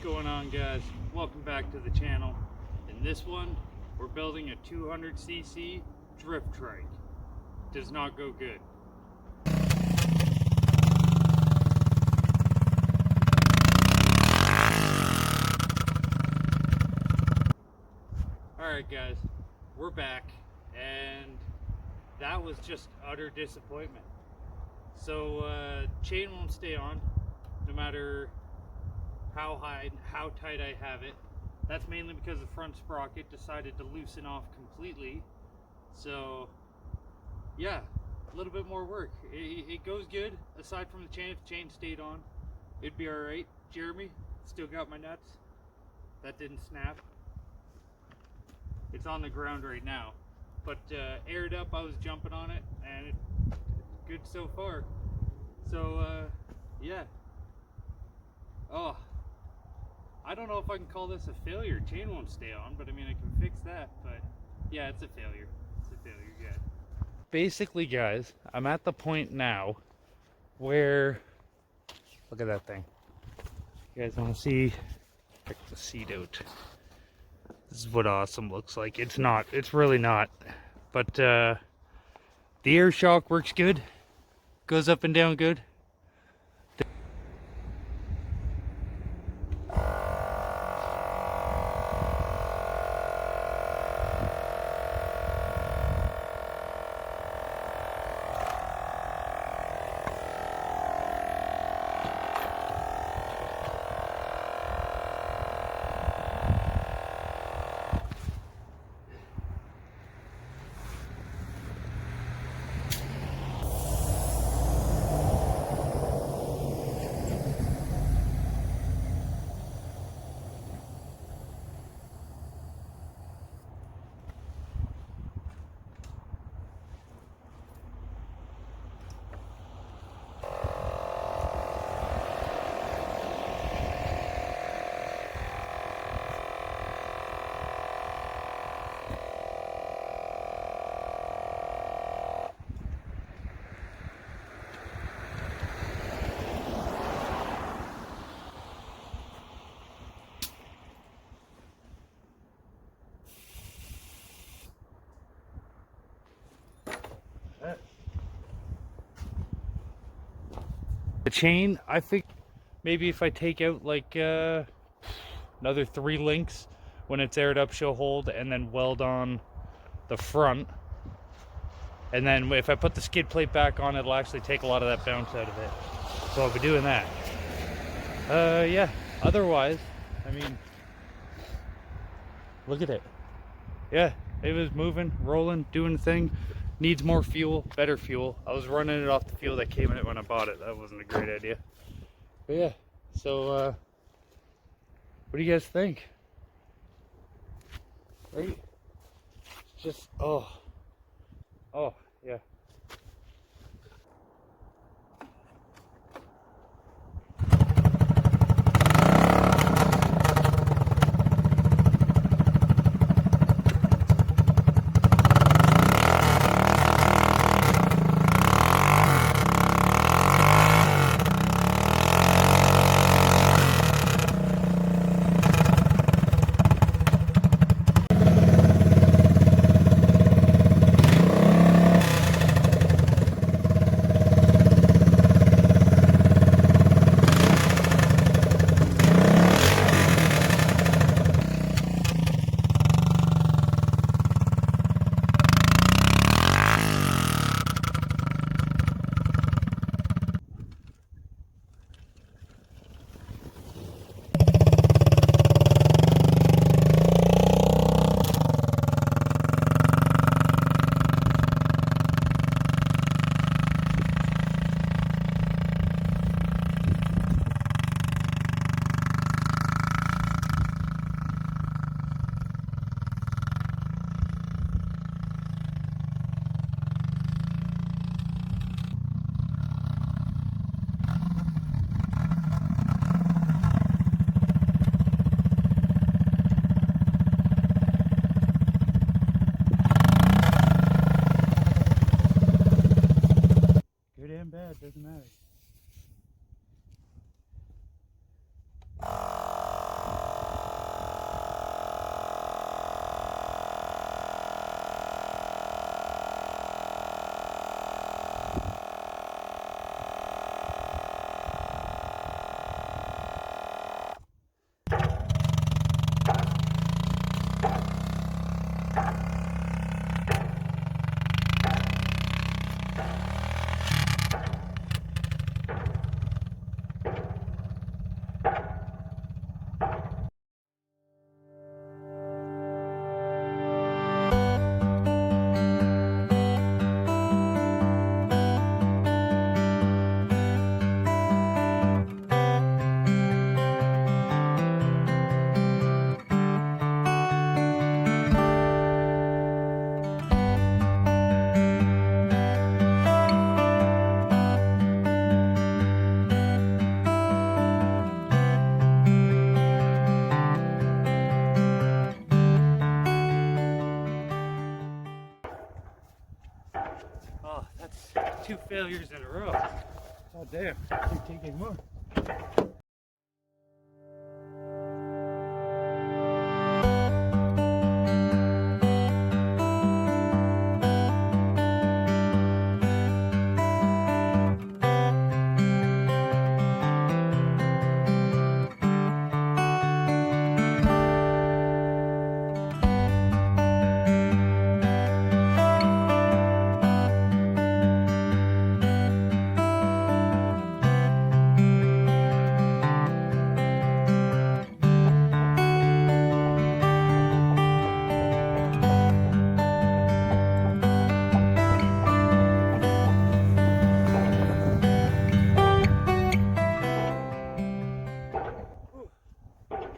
going on, guys? Welcome back to the channel. In this one, we're building a 200cc drift trike. Does not go good. Alright guys, we're back, and that was just utter disappointment. So chain won't stay on no matter how tight I have it. That's mainly because the front sprocket decided to loosen off completely. So yeah, a little bit more work. It goes good aside from the chain. If the chain stayed on, it'd be alright. Jeremy, still got my nuts. That didn't snap. It's on the ground right now, but aired up, I was jumping on it, and it's good so far. So yeah. Oh, I don't know if I can call this a failure. Chain won't stay on, but I mean, I can fix that. But yeah, it's a failure. It's a failure, yeah. Basically, guys, I'm at the point now where, look at that thing. You guys want to see? Check the seat out. This is what awesome looks like. It's not. It's really not. But the air shock works good. Goes up and down good. The chain, I think maybe if I take out like another 3 links when it's aired up, she'll hold, and then weld on the front, and then if I put the skid plate back on, it'll actually take a lot of that bounce out of it. So I'll be doing that. Yeah, otherwise, I mean, look at it. Yeah, it was moving, rolling, doing the thing. Needs more fuel, better fuel. I was running it off the fuel that came in it when I bought it. That wasn't a great idea. But yeah, so what do you guys think? Right? Just, oh, yeah. 2 failures in a row. Oh damn, keep taking more.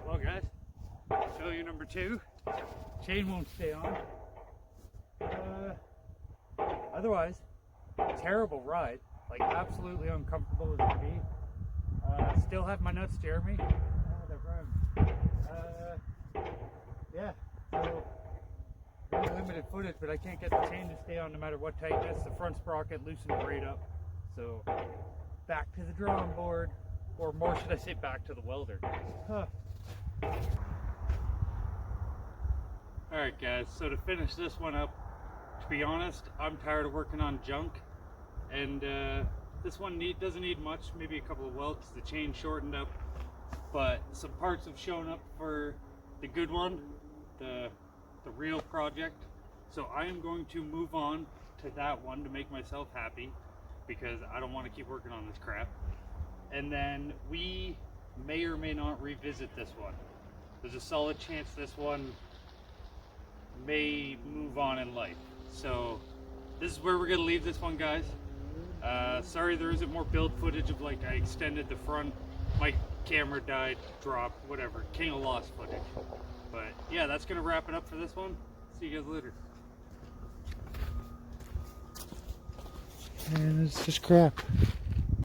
Well guys, failure number 2, chain won't stay on. Otherwise, terrible ride, like absolutely uncomfortable as it be. Still have my nuts, Jeremy. Yeah, so really limited footage, but I can't get the chain to stay on no matter what tightness. The front sprocket loosened right up, so back to the drawing board, or more should I say back to the welder. Alright guys, so to finish this one up, to be honest, I'm tired of working on junk, and this one doesn't need much, maybe a couple of welds. The chain shortened up, but some parts have shown up for the good one, the real project. So I am going to move on to that one to make myself happy, because I don't want to keep working on this crap. And then we may or may not revisit this one. There's a solid chance this one may move on in life. So this is where we're gonna leave this one, guys. Sorry there isn't more build footage of, like, I extended the front, my camera died, dropped, whatever, king of lost footage. But yeah, that's gonna wrap it up for this one. See you guys later. Man, it's just crap.